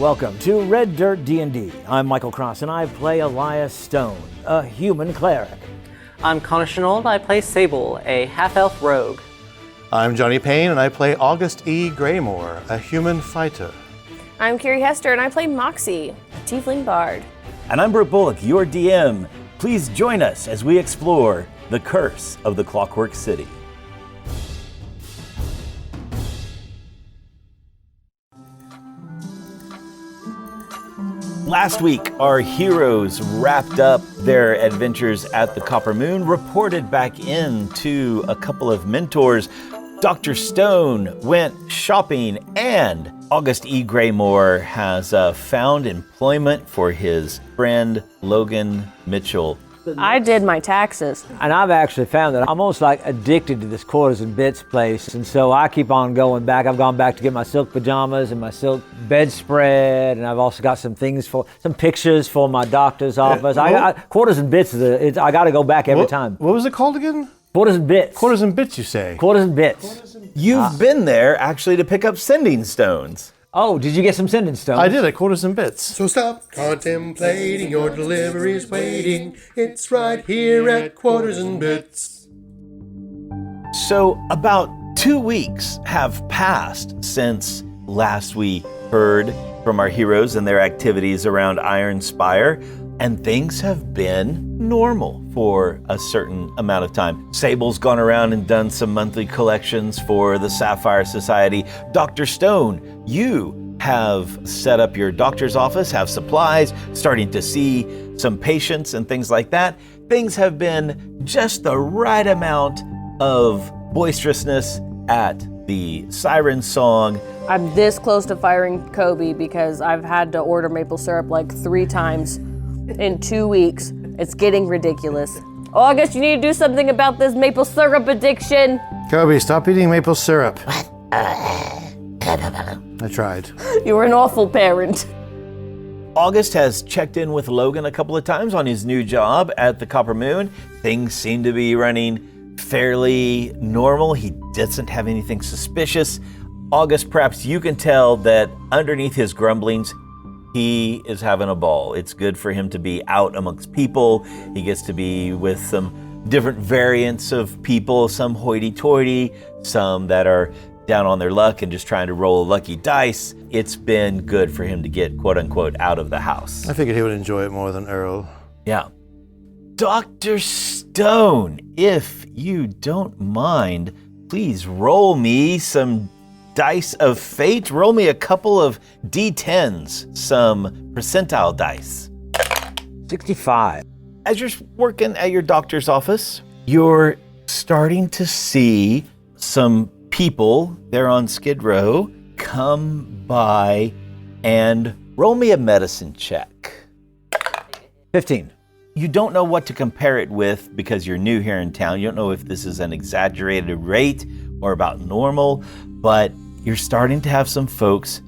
Welcome to Red Dirt D&D. I'm Michael Cross and I play Elias Stone, a human cleric. I'm Connor Shenold. I play Sable, a half-elf rogue. I'm Johnny Payne and I play August E. Greymore, a human fighter. I'm Carrie Hester and I play Moxie, a tiefling bard. And I'm Brooke Bullock, your DM. Please join us as we explore the curse of the Clockwork City. Last week, our heroes wrapped up their adventures at the Copper Moon, reported back in to a couple of mentors. Dr. Stone went shopping, and August E. Greymore has found employment for his friend Logan Mitchell. I did my taxes. And I've actually found that I'm almost like addicted to this Quarters and Bits place. And so I keep on going back. I've gone back to get my silk pajamas and my silk bedspread. And I've also got some pictures for my doctor's office. Quarters and Bits, I got to go back every time. What was it called again? Quarters and Bits. Quarters and Bits, you say? Quarters and Bits. You've been there actually to pick up sending stones. Oh, did you get some sending stones? I did at Quarters and Bits. So stop contemplating, your delivery's waiting. It's right here at Quarters and Bits. So about 2 weeks have passed since last we heard from our heroes and their activities around Ironspire, and things have been normal for a certain amount of time. Sable's gone around and done some monthly collections for the Sapphire Society. Dr. Stone, you have set up your doctor's office, have supplies, starting to see some patients and things like that. Things have been just the right amount of boisterousness at the siren song. I'm this close to firing Kobe because I've had to order maple syrup like 3 times in 2 weeks. It's getting ridiculous. August, you need to do something about this maple syrup addiction. Kobe, stop eating maple syrup. I tried. You were an awful parent. August has checked in with Logan a couple of times on his new job at the Copper Moon. Things seem to be running fairly normal. He doesn't have anything suspicious. August, perhaps you can tell that underneath his grumblings, he is having a ball. It's good for him to be out amongst people. He gets to be with some different variants of people, some hoity-toity, some that are down on their luck and just trying to roll lucky dice. It's been good for him to get, quote-unquote, out of the house. I figured he would enjoy it more than Earl. Yeah. Dr. Stone, if you don't mind, please roll me some dice of fate. Roll me a couple of D10s, some percentile dice. 65. As you're working at your doctor's office, you're starting to see some people there on Skid Row come by and roll me a medicine check. 15. You don't know what to compare it with because you're new here in town. You don't know if this is an exaggerated rate or about normal, but you're starting to have some folks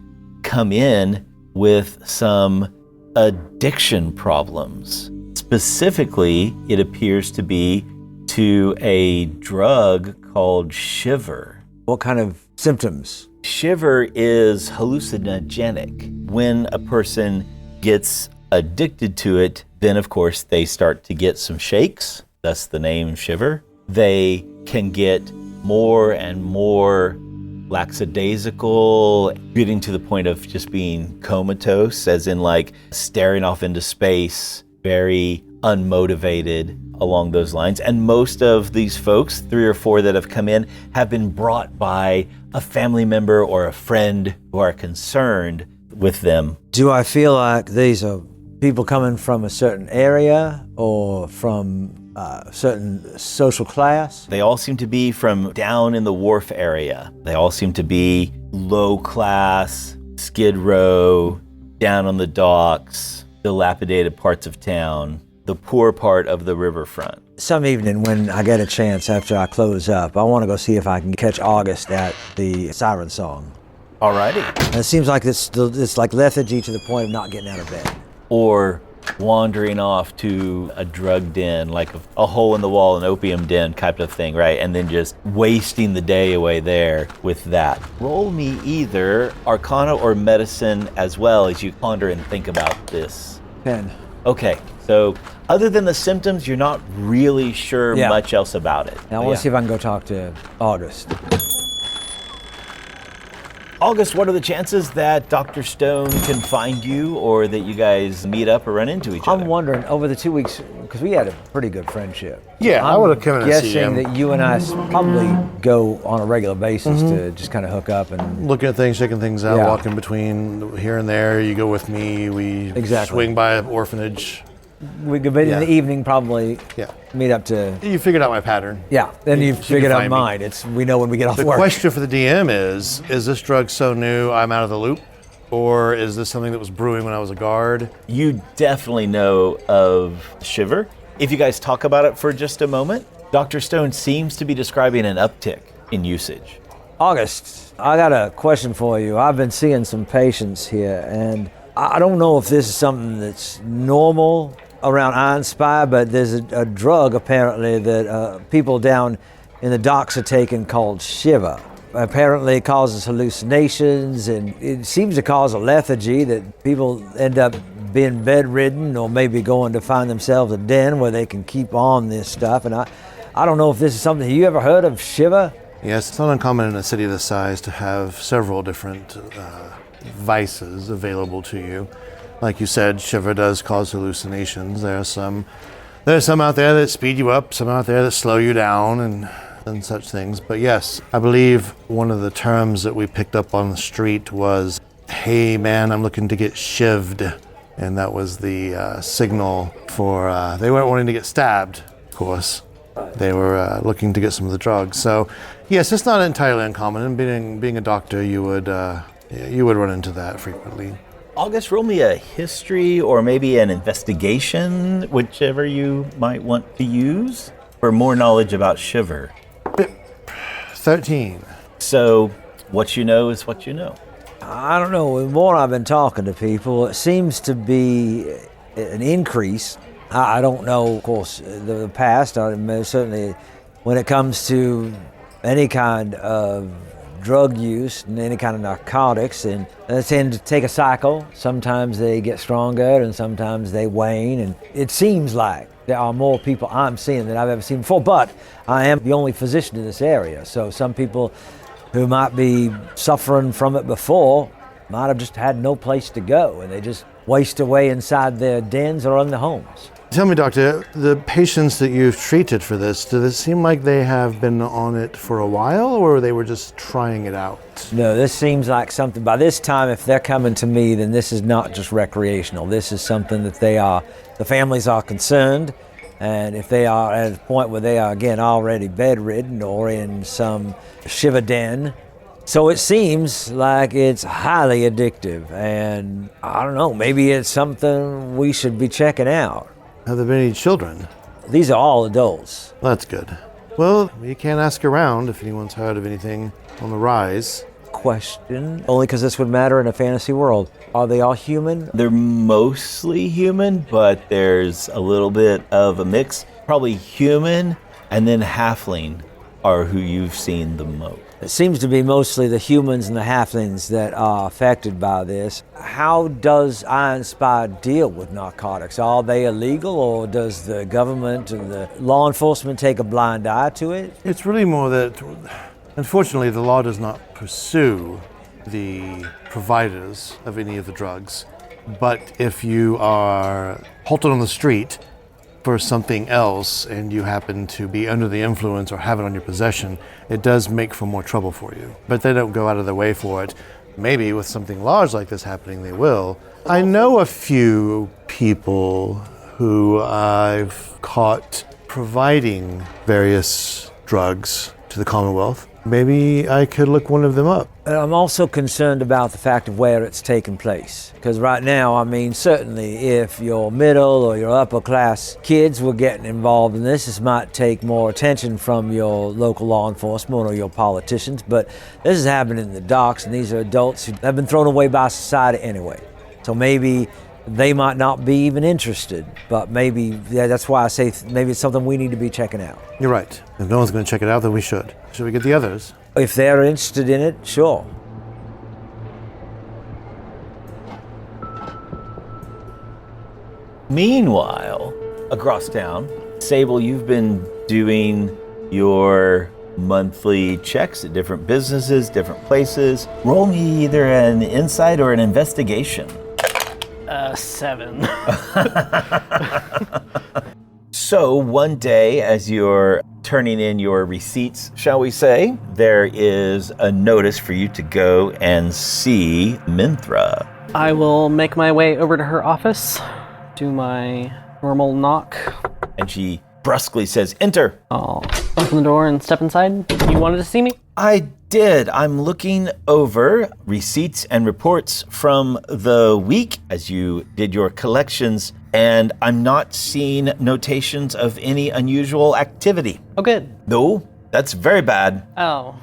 come in with some addiction problems. Specifically, it appears to be to a drug called Shiver. What kind of symptoms? Shiver is hallucinogenic. When a person gets addicted to it, then of course they start to get some shakes, thus the name Shiver. They can get more and more lackadaisical, getting to the point of just being comatose, as in like staring off into space, very unmotivated along those lines. And most of these folks, 3 or 4 that have come in, have been brought by a family member or a friend who are concerned with them. Do I feel like these are people coming from a certain area or from a certain social class? They all seem to be from down in the wharf area. They all seem to be low class, Skid Row, down on the docks, dilapidated parts of town, the poor part of the riverfront. Some evening when I get a chance after I close up, I want to go see if I can catch August at the siren song. Alrighty. And it seems like it's like lethargy to the point of not getting out of bed. Or wandering off to a drug den, like a hole in the wall, an opium den type of thing, right? And then just wasting the day away there with that. Roll me either Arcana or Medicine as well as you ponder and think about this. 10. Okay, so other than the symptoms, you're not really sure Yeah. much else about it. Now I want to see if I can go talk to August. August, what are the chances that Dr. Stone can find you or that you guys meet up or run into each other? I'm wondering, over the 2 weeks, because we had a pretty good friendship. Yeah, I would have come in and see guessing him. that you and I probably go on a regular basis to just kind of hook up and... Looking at things, checking things out, Yeah. walking between here and there. You go with me. We Exactly. swing by an orphanage. We could, in Yeah. the evening, probably Yeah. meet up to... You figured out my pattern. Yeah, then you can figured out find me. mine. We know when we get off The work. question for the DM is this drug so new I'm out of the loop? Or is this something that was brewing when I was a guard? You definitely know of Shiver. If you guys talk about it for just a moment, Dr. Stone seems to be describing an uptick in usage. August, I got a question for you. I've been seeing some patients here, and I don't know if this is something that's normal around Ironspire, but there's a drug apparently that people down in the docks are taking called Shiver. Apparently it causes hallucinations, and it seems to cause a lethargy that people end up being bedridden or maybe going to find themselves a den where they can keep on this stuff. And I don't know if this is something, you ever heard of Shiver? Yes, it's not uncommon in a city this size to have several different vices available to you. Like you said, Shiver does cause hallucinations. There's some out there that speed you up, some out there that slow you down, and such things. But yes, I believe one of the terms that we picked up on the street was, "Hey man, I'm looking to get shivved," and that was the signal for. They weren't wanting to get stabbed, of course. They were looking to get some of the drugs. So, yes, it's not entirely uncommon. And being a doctor, you would run into that frequently. August, roll me a history or maybe an investigation, whichever you might want to use, for more knowledge about Shiver. 13. So, what you know is what you know. I don't know. The more I've been talking to people, it seems to be an increase. I don't know, of course, the past. Certainly, when it comes to any kind of drug use and any kind of narcotics, and they tend to take a cycle. Sometimes they get stronger and sometimes they wane, and it seems like there are more people I'm seeing than I've ever seen before, but I am the only physician in this area, so some people who might be suffering from it before might have just had no place to go, and they just waste away inside their dens or in their homes. Tell me, doctor, the patients that you've treated for this, does it seem like they have been on it for a while, or they were just trying it out? No, this seems like something, by this time, if they're coming to me, then this is not just recreational. This is something that the families are concerned, and if they are at a point where they are, again, already bedridden or in some shiver den. So it seems like it's highly addictive, and I don't know, maybe it's something we should be checking out. Have there been any children? These are all adults. That's good. Well, you can't ask around if anyone's heard of anything on the rise. Question, only because this would matter in a fantasy world. Are they all human? They're mostly human, but there's a little bit of a mix. Probably human, and then halfling are who you've seen the most. It seems to be mostly the humans and the halflings that are affected by this. How does Ironspire deal with narcotics? Are they illegal, or does the government and the law enforcement take a blind eye to it? It's really more that, unfortunately, the law does not pursue the providers of any of the drugs. But if you are halted on the street for something else and you happen to be under the influence or have it on your possession, it does make for more trouble for you. But they don't go out of their way for it. Maybe with something large like this happening, they will. I know a few people who I've caught providing various drugs to the Commonwealth. Maybe I could look one of them up. And I'm also concerned about the fact of where it's taking place. Because right now, I mean, certainly if your middle or your upper class kids were getting involved in this might take more attention from your local law enforcement or your politicians. But this is happening in the docks, and these are adults who have been thrown away by society anyway. So maybe they might not be even interested. But maybe, yeah, that's why I say maybe it's something we need to be checking out. You're right. If no one's going to check it out, then we should. Should we get the others? If they're interested in it, sure. Meanwhile, across town, Sable, you've been doing your monthly checks at different businesses, different places. Roll me either an insight or an investigation. 7. So one day, as you're turning in your receipts, shall we say, there is a notice for you to go and see Minthra. I will make my way over to her office, do my normal knock. And she brusquely says, "Enter." I'll open the door and step inside. You wanted to see me? I did. I'm looking over receipts and reports from the week as you did your collections, and I'm not seeing notations of any unusual activity. Oh, good. No, that's very bad. Oh.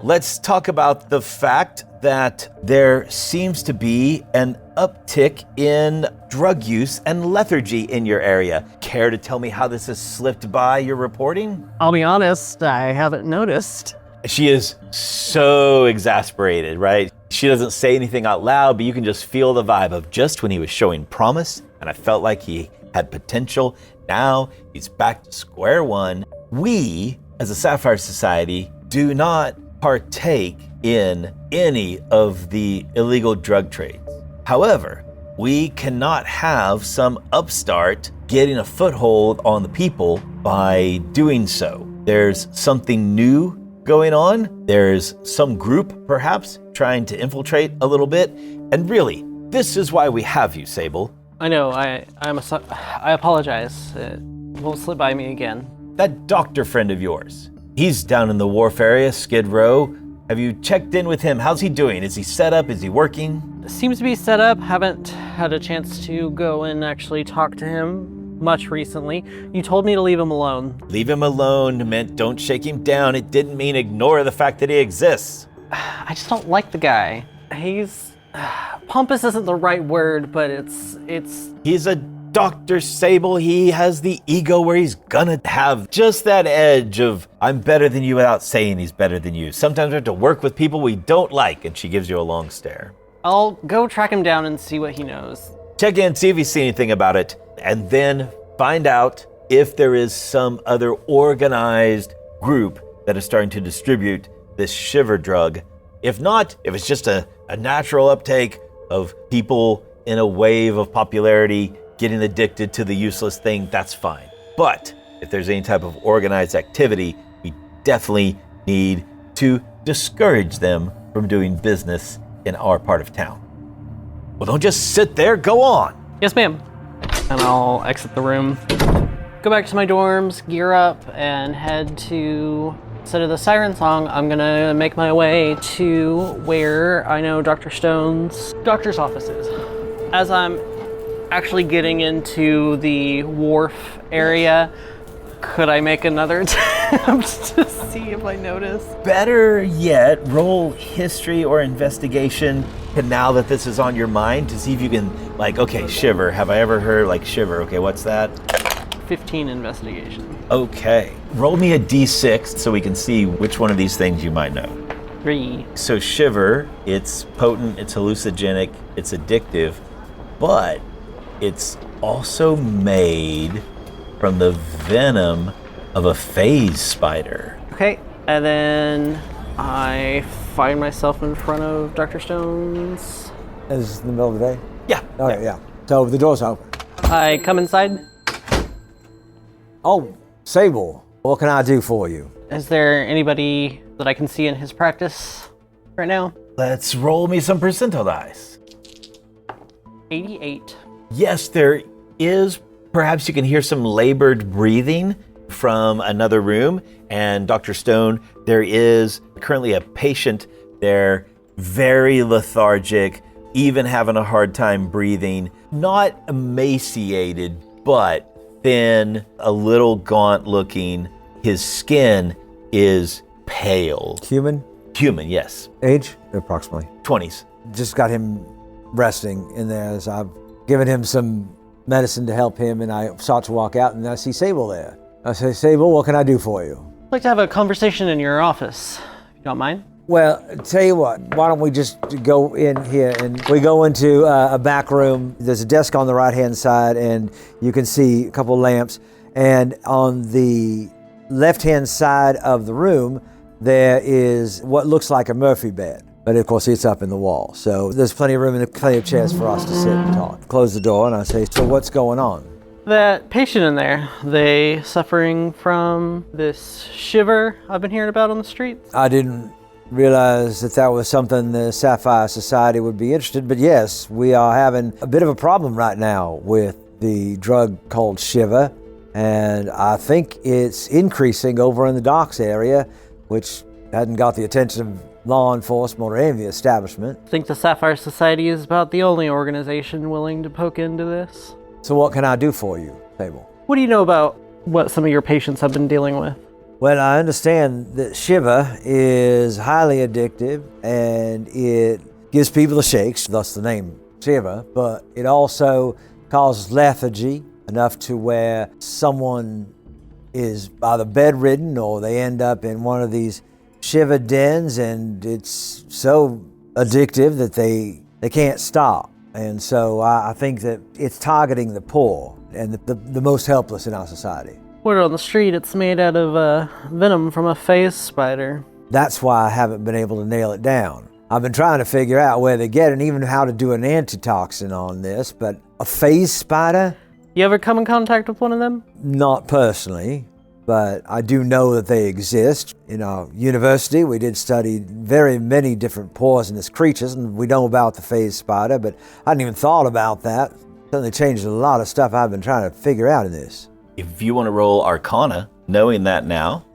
Let's talk about the fact that there seems to be an uptick in drug use and lethargy in your area. Care to tell me how this has slipped by your reporting? I'll be honest, I haven't noticed. She is so exasperated, right? She doesn't say anything out loud, but you can just feel the vibe of just when he was showing promise and I felt like he had potential. Now he's back to square one. We, as a Sapphire Society, do not partake in any of the illegal drug trades. However, we cannot have some upstart getting a foothold on the people by doing so. There's something new going on. There's some group, perhaps, trying to infiltrate a little bit. And really, this is why we have you, Sable. I know, I apologize. It won't slip by me again. That doctor friend of yours, he's down in the wharf area, Skid Row. Have you checked in with him? How's he doing? Is he set up? Is he working? Seems to be set up. Haven't had a chance to go and actually talk to him much recently. You told me to leave him alone. Leave him alone meant don't shake him down. It didn't mean ignore the fact that he exists. I just don't like the guy. He's... pompous isn't the right word, but it's... He's a Dr. Sable. He has the ego where he's gonna have just that edge of, I'm better than you without saying he's better than you. Sometimes we have to work with people we don't like, and she gives you a long stare. I'll go track him down and see what he knows. Check in, see if he's seen anything about it, and then find out if there is some other organized group that is starting to distribute this shiver drug. If not, if it's just a natural uptake of people in a wave of popularity getting addicted to the useless thing, that's fine. But if there's any type of organized activity, we definitely need to discourage them from doing business in our part of town. Well, don't just sit there, go on. Yes, ma'am. And I'll exit the room, go back to my dorms, gear up, and head to, instead of the siren song, I'm gonna make my way to where I know Dr. Stone's doctor's office is. As I'm actually getting into the wharf area, could I make another attempt to see if I notice? Better yet, roll history or investigation, and now that this is on your mind, to see if you can, like, okay, shiver. Have I ever heard, like, shiver? Okay, what's that? 15 investigation. Okay. Roll me a d6 so we can see which one of these things you might know. 3. So shiver, it's potent, it's hallucinogenic, it's addictive, but it's also made from the venom of a phase spider. Okay, and then I find myself in front of Dr. Stone's. Is this in the middle of the day? Yeah. Okay, yeah. So the door's open. I come inside. Oh, Sable, what can I do for you? Is there anybody that I can see in his practice right now? Let's roll me some percentile dice. 88. Yes, there is. Perhaps you can hear some labored breathing from another room. And Dr. Stone, there is currently a patient there, very lethargic, even having a hard time breathing. Not emaciated, but thin, a little gaunt looking. His skin is pale. Human? Human, yes. Age? Approximately. 20s. Just got him resting in there as I've giving him some medicine to help him, and I start to walk out, and I see Sable there. I say, Sable, what can I do for you? I'd like to have a conversation in your office, if you don't mind. Well, tell you what, why don't we just go in here, and we go into a back room. There's a desk on the right-hand side, and you can see a couple lamps. And on the left-hand side of the room, there is what looks like a Murphy bed. But of course, it's up in the wall. So there's plenty of room and plenty of chairs for us to sit and talk. Close the door, and I say, so what's going on? That patient in there, they suffering from this shiver I've been hearing about on the streets? I didn't realize that was something the Sapphire Society would be interested, but yes, we are having a bit of a problem right now with the drug called Shiva, and I think it's increasing over in the docks area, which hadn't got the attention of law enforcement or any of the establishment. I think the Sapphire Society is about the only organization willing to poke into this. So what can I do for you, Sable? What do you know about what some of your patients have been dealing with? Well, I understand that Shiva is highly addictive and it gives people the shakes, thus the name Shiva, but it also causes lethargy enough to where someone is either bedridden or they end up in one of these Shiva dens, and it's so addictive that they can't stop. And so I think that it's targeting the poor and the most helpless in our society. Word on the street, it's made out of venom from a phase spider. That's why I haven't been able to nail it down. I've been trying to figure out where they get it and even how to do an antitoxin on this, but a phase spider? You ever come in contact with one of them? Not personally, but I do know that they exist. In our university, we did study very many different poisonous creatures, and we know about the phase spider, but I hadn't even thought about that. Certainly changed a lot of stuff I've been trying to figure out in this. If you want to roll Arcana, knowing that now.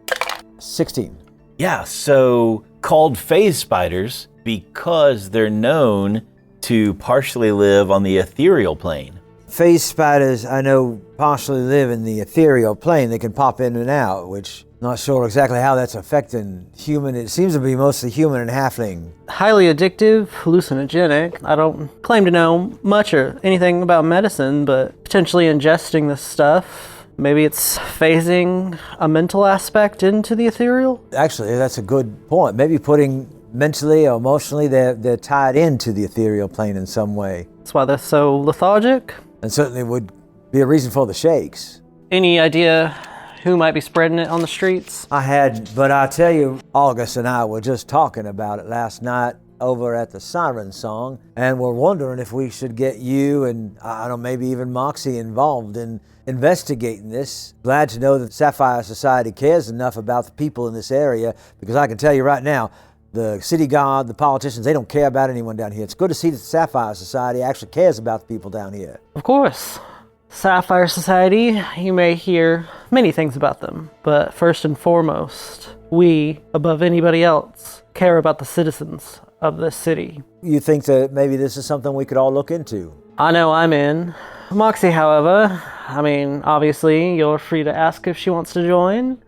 16. Yeah, so called phase spiders because they're known to partially live on the ethereal plane. Phase spiders, I know, partially live in the ethereal plane. They can pop in and out, which I'm not sure exactly how that's affecting human. It seems to be mostly human and halfling. Highly addictive, hallucinogenic. I don't claim to know much or anything about medicine, but potentially ingesting this stuff, maybe it's phasing a mental aspect into the ethereal? Actually, that's a good point. Maybe putting mentally or emotionally, they're tied into the ethereal plane in some way. That's why they're so lethargic. And certainly would be a reason for the shakes. Any idea who might be spreading it on the streets? I had, but I tell you, August and I were just talking about it last night over at the Siren Song, and we're wondering if we should get you and, I don't know, maybe even Moxie involved in investigating this. Glad to know that Sapphire Society cares enough about the people in this area, because I can tell you right now, the city guard, the politicians, they don't care about anyone down here. It's good to see that the Sapphire Society actually cares about the people down here. Of course. Sapphire Society, you may hear many things about them, but first and foremost, we, above anybody else, care about the citizens of this city. You think that maybe this is something we could all look into? I know I'm in. Moxie, however, obviously, you're free to ask if she wants to join.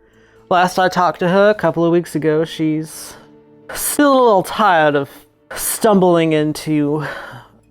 Last I talked to her a couple of weeks ago, she's still a little tired of stumbling into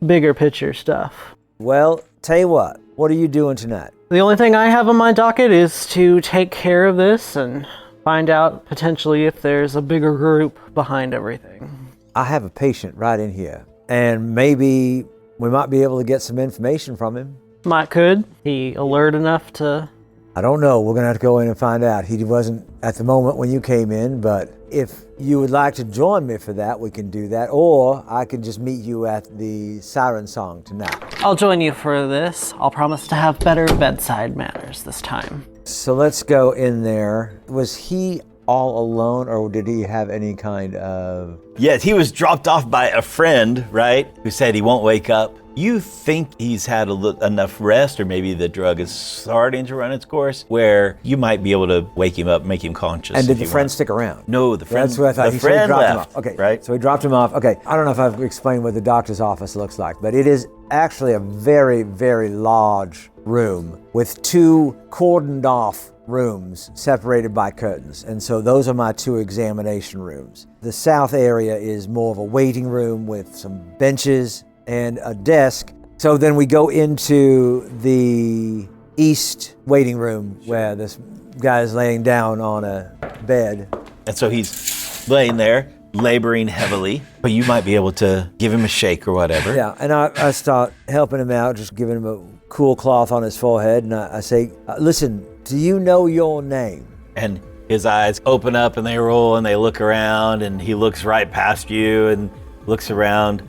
bigger picture stuff. Well, tell you what are you doing tonight? The only thing I have on my docket is to take care of this and find out potentially if there's a bigger group behind everything. I have a patient right in here, and maybe we might be able to get some information from him. Might could. He alert enough to... I don't know. We're going to have to go in and find out. He wasn't at the moment when you came in, but if you would like to join me for that, we can do that. Or I can just meet you at the Siren Song tonight. I'll join you for this. I'll promise to have better bedside manners this time. So let's go in there. Was he all alone, or did he have any kind of... Yes, he was dropped off by a friend, right? Who said he won't wake up. You think he's had enough rest, or maybe the drug is starting to run its course, where you might be able to wake him up, make him conscious. And did the friend stick around? No, the friend. That's what I thought. The friend dropped left. Him off. Okay, right? So he dropped him off. Okay, I don't know if I've explained what the doctor's office looks like, but it is actually a very, very large room with two cordoned off rooms separated by curtains. And so those are my two examination rooms. The south area is more of a waiting room with some benches and a desk So then we go into the east waiting room where this guy is laying down on a bed. And so he's laying there, laboring heavily, but you might be able to give him a shake or whatever. Yeah, and I start helping him out, just giving him a cool cloth on his forehead, and I say, listen, do you know your name? And his eyes open up and they roll and they look around and he looks right past you and looks around.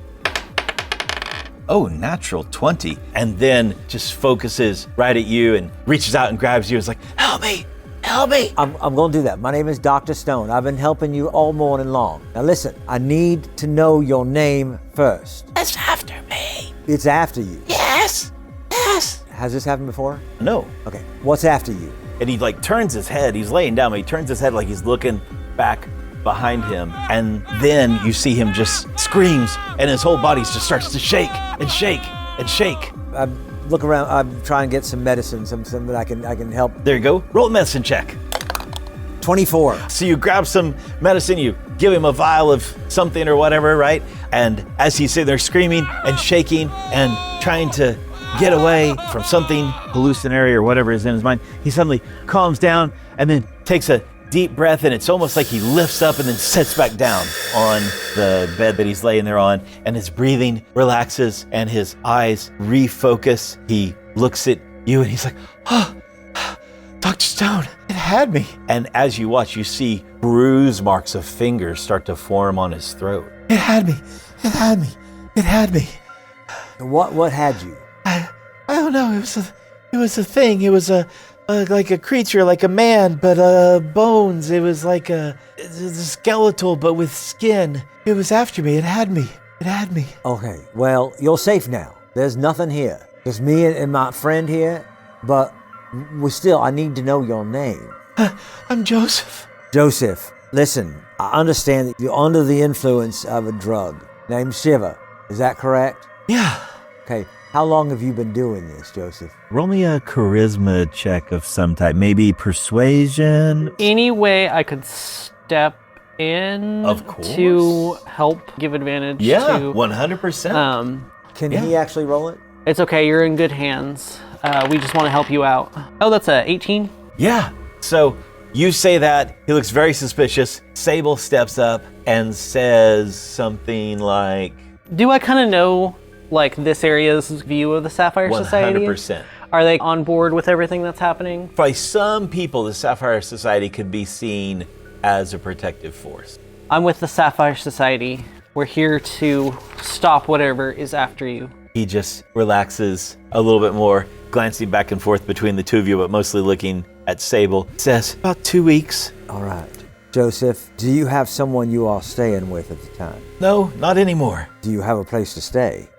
Oh, natural 20. And then just focuses right at you and reaches out and grabs you. It's like, help me, help me. I'm going to do that. My name is Dr. Stone. I've been helping you all morning long. Now listen, I need to know your name first. It's after me. It's after you. Yes, yes. Has this happened before? No. Okay, what's after you? And he like turns his head. He's laying down, but he turns his head like he's looking back behind him. And then you see him just screams and his whole body just starts to shake and shake and shake. I look around, I'm trying to get some medicine, something that I can help. There you go. Roll a medicine check. 24. So you grab some medicine, you give him a vial of something or whatever, right? And as he's sitting there screaming and shaking and trying to get away from something hallucinatory or whatever is in his mind, he suddenly calms down and then takes a deep breath, and it's almost like he lifts up and then sits back down on the bed that he's laying there on, and his breathing relaxes and his eyes refocus. He looks at you and he's like, oh, Dr. Stone, it had me. And as you watch, you see bruise marks of fingers start to form on his throat. It had me, it had me, it had me. What had you? I don't know. It was a thing. It was like a creature, like a man, but bones. It was like a skeletal, but with skin. It was after me. It had me. It had me. Okay, well, you're safe now. There's nothing here. Just me and my friend here, but I need to know your name. I'm Joseph. Joseph, listen, I understand that you're under the influence of a drug named Shiva. Is that correct? Yeah. Okay. How long have you been doing this, Joseph? Roll me a charisma check of some type. Maybe persuasion. Any way I could step in Of course. to help give advantage Yeah, to 100%. Can he actually roll it? It's okay, you're in good hands. We just want to help you out. Oh, that's a 18. Yeah. So you say that. He looks very suspicious. Sable steps up and says something like, Do I kind of know like this area's view of the Sapphire Society? 100%. Are they on board with everything that's happening? By some people, the Sapphire Society could be seen as a protective force. I'm with the Sapphire Society. We're here to stop whatever is after you. He just relaxes a little bit more, glancing back and forth between the two of you, but mostly looking at Sable. Says, about 2 weeks. All right. Joseph, do you have someone you are staying with at the time? No, not anymore. Do you have a place to stay?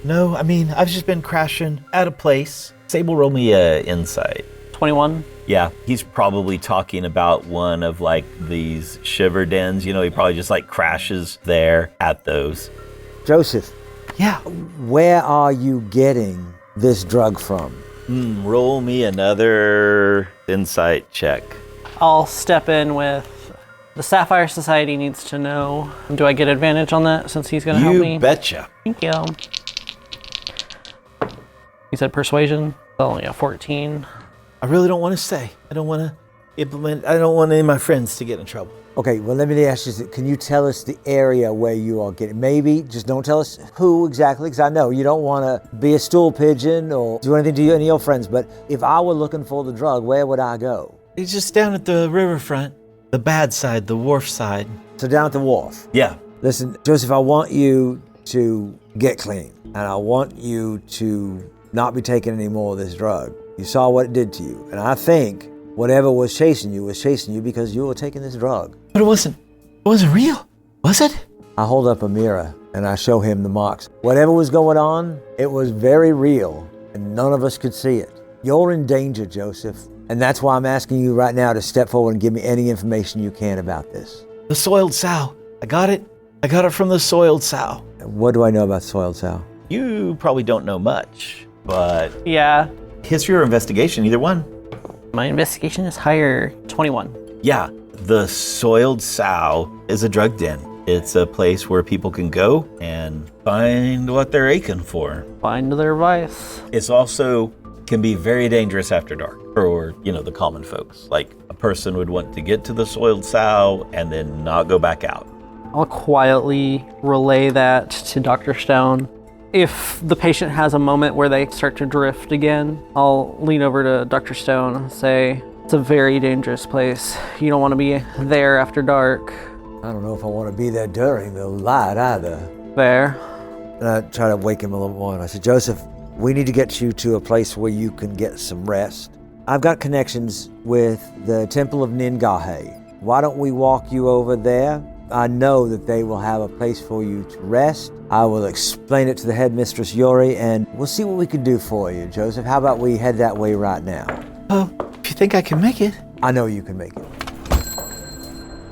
No, I mean, I've just been crashing at a place. Sable, roll me insight. 21. Yeah, he's probably talking about one of like these shiver dens. You know, he probably just like crashes there at those. Joseph, Yeah. where are you getting this drug from? Roll me another insight check. I'll step in with the Sapphire Society needs to know. Do I get advantage on that since he's going to help me? You betcha. Thank you. You said persuasion? Oh, yeah, 14. I really don't want to stay. I don't want to implement. I don't want any of my friends to get in trouble. Okay, well, let me ask you this. Can you tell us the area where you are getting? Maybe just don't tell us who exactly, because I know you don't want to be a stool pigeon or do anything to any of your friends. But if I were looking for the drug, where would I go? It's just down at the riverfront, the bad side, the wharf side. So down at the wharf. Yeah. Listen, Joseph, I want you to get clean, and I want you to not be taking any more of this drug. You saw what it did to you, and I think whatever was chasing you because you were taking this drug. But it wasn't real, was it? I hold up a mirror and I show him the marks. Whatever was going on, it was very real, and none of us could see it. You're in danger, Joseph, and that's why I'm asking you right now to step forward and give me any information you can about this. The soiled sow. I got it. I got it from the soiled sow. What do I know about soiled sow? You probably don't know much, but Yeah, history or investigation, either one. my investigation is higher. 21. Yeah, the soiled sow is a drug den. It's a place where people can go and find what they're aching for. Find their vice. It's also can be very dangerous after dark for, the common folks. Like a person would want to get to the soiled sow and then not go back out. I'll quietly relay that to Dr. Stone. If the patient has a moment where they start to drift again, I'll lean over to Dr. Stone and say, it's a very dangerous place. You don't want to be there after dark. I don't know if I want to be there during the light either. Fair. And I try to wake him a little more. And I said, Joseph, we need to get you to a place where you can get some rest. I've got connections with the Temple of Ningahe. Why don't we walk you over there? I know that they will have a place for you to rest. I will explain it to the headmistress Yori, and we'll see what we can do for you, Joseph. How about we head that way right now? Oh, if you think I can make it. I know you can make it.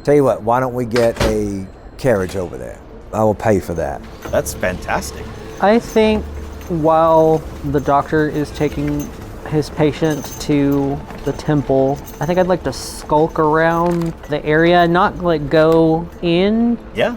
Tell you what, why don't we get a carriage over there? I will pay for that. That's fantastic. I think while the doctor is taking his patient to the temple, I think I'd like to skulk around the area, not like go in. Yeah.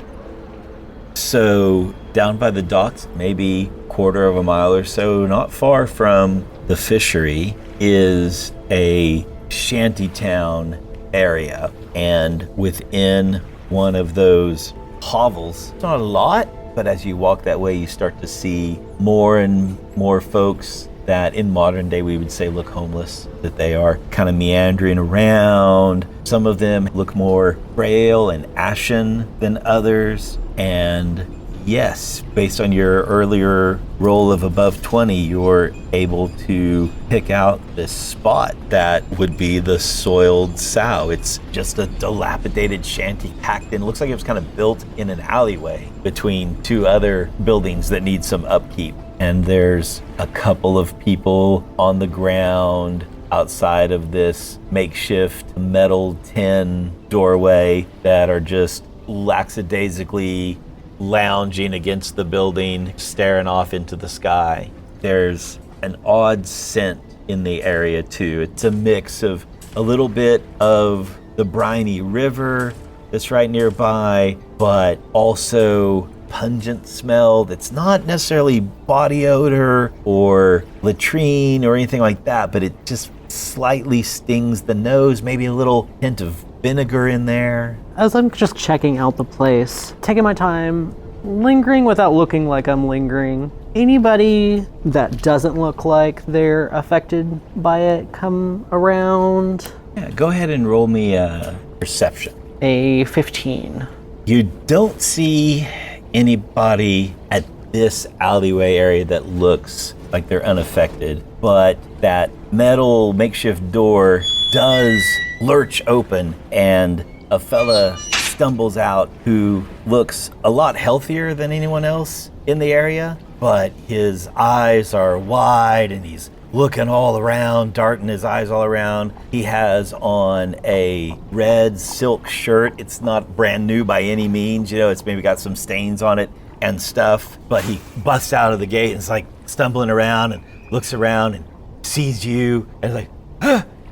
So down by the docks, maybe quarter of a mile or so, not far from the fishery, is a shantytown area. And within one of those hovels, it's not a lot, but as you walk that way, you start to see more and more folks that in modern day we would say look homeless, that they are kind of meandering around. Some of them look more frail and ashen than others. And yes, based on your earlier roll of above 20, you're able to pick out this spot that would be the soiled sow. It's just a dilapidated shanty packed in. It looks like it was kind of built in an alleyway between two other buildings that need some upkeep. And there's a couple of people on the ground outside of this makeshift metal tin doorway that are just lackadaisically lounging against the building, staring off into the sky. There's an odd scent in the area too. It's a mix of a little bit of the briny river that's right nearby, but also pungent smell that's not necessarily body odor or latrine or anything like that, but it just slightly stings the nose, maybe a little hint of vinegar in there. As I'm just checking out the place, taking my time, lingering without looking like I'm lingering. Anybody that doesn't look like they're affected by it come around? Yeah, go ahead and roll me a perception. A 15. You don't see anybody at this alleyway area that looks like they're unaffected, but that metal makeshift door does lurch open and a fella stumbles out who looks a lot healthier than anyone else in the area, but his eyes are wide and he's looking all around, darting his eyes all around. He has on a red silk shirt. It's not brand new by any means, it's maybe got some stains on it and stuff, but he busts out of the gate and is like stumbling around and looks around and sees you and is like,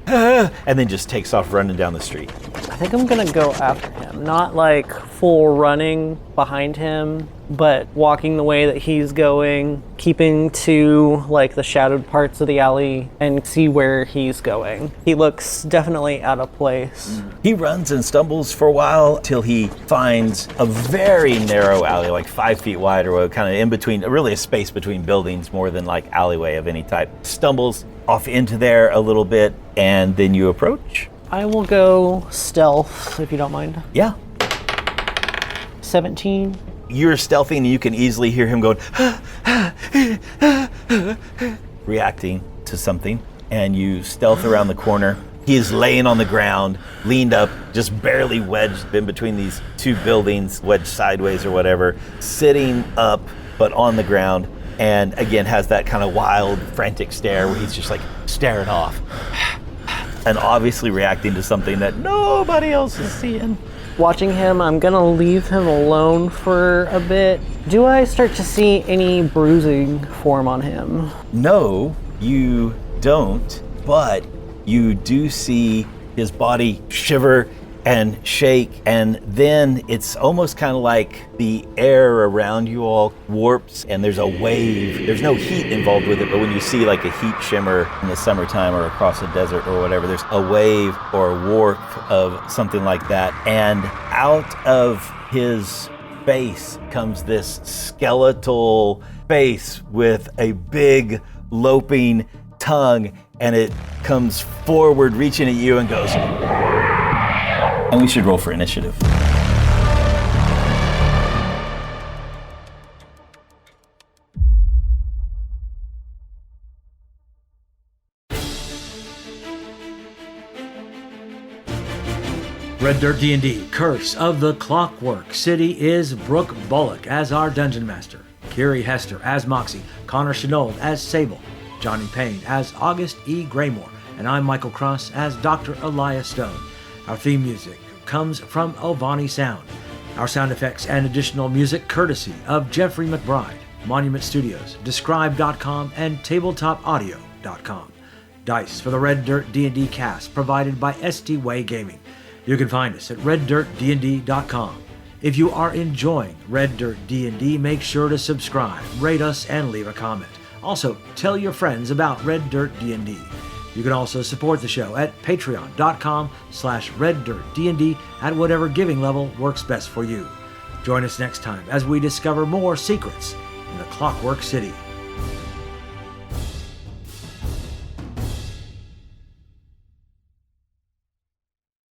and then just takes off running down the street. I think I'm gonna go after him. Not like full running behind him, but walking the way that he's going, keeping to like the shadowed parts of the alley and see where he's going. He looks definitely out of place. He runs and stumbles for a while till he finds a very narrow alley, like 5 feet wide or kind of in between, really a space between buildings more than like alleyway of any type. Stumbles off into there a little bit and then you approach. I will go stealth, if you don't mind. Yeah. 17. You're stealthing and you can easily hear him going, reacting to something, and you stealth around the corner. He is laying on the ground, leaned up, just barely wedged in between these two buildings, wedged sideways or whatever, sitting up, but on the ground, and again has that kind of wild, frantic stare where he's just like staring off. And obviously reacting to something that nobody else is seeing. Watching him, I'm gonna leave him alone for a bit. Do I start to see any bruising form on him? No, you don't, but you do see his body shiver and shake, and then it's almost kind of like the air around you all warps and there's a wave. There's no heat involved with it, but when you see like a heat shimmer in the summertime or across a desert or whatever, there's a wave or a warp of something like that. And out of his face comes this skeletal face with a big loping tongue, and it comes forward reaching at you and goes, and we should roll for initiative. Red Dirt D&D Curse of the Clockwork City is Brooke Bullock as our Dungeon Master, Kiri Hester as Moxie, Connor Shenold as Sable, Johnny Payne as August E. Graymore, and I'm Michael Cross as Dr. Elias Stone. Our theme music comes from Ovani Sound. Our sound effects and additional music courtesy of Jeffrey McBride, Monument Studios, Describe.com, and TabletopAudio.com. Dice for the Red Dirt D&D cast provided by ST Way Gaming. You can find us at reddirtdnd.com. If you are enjoying Red Dirt D&D, make sure to subscribe, rate us, and leave a comment. Also, tell your friends about Red Dirt D&D. You can also support the show at patreon.com/reddirtdnd at whatever giving level works best for you. Join us next time as we discover more secrets in the Clockwork City.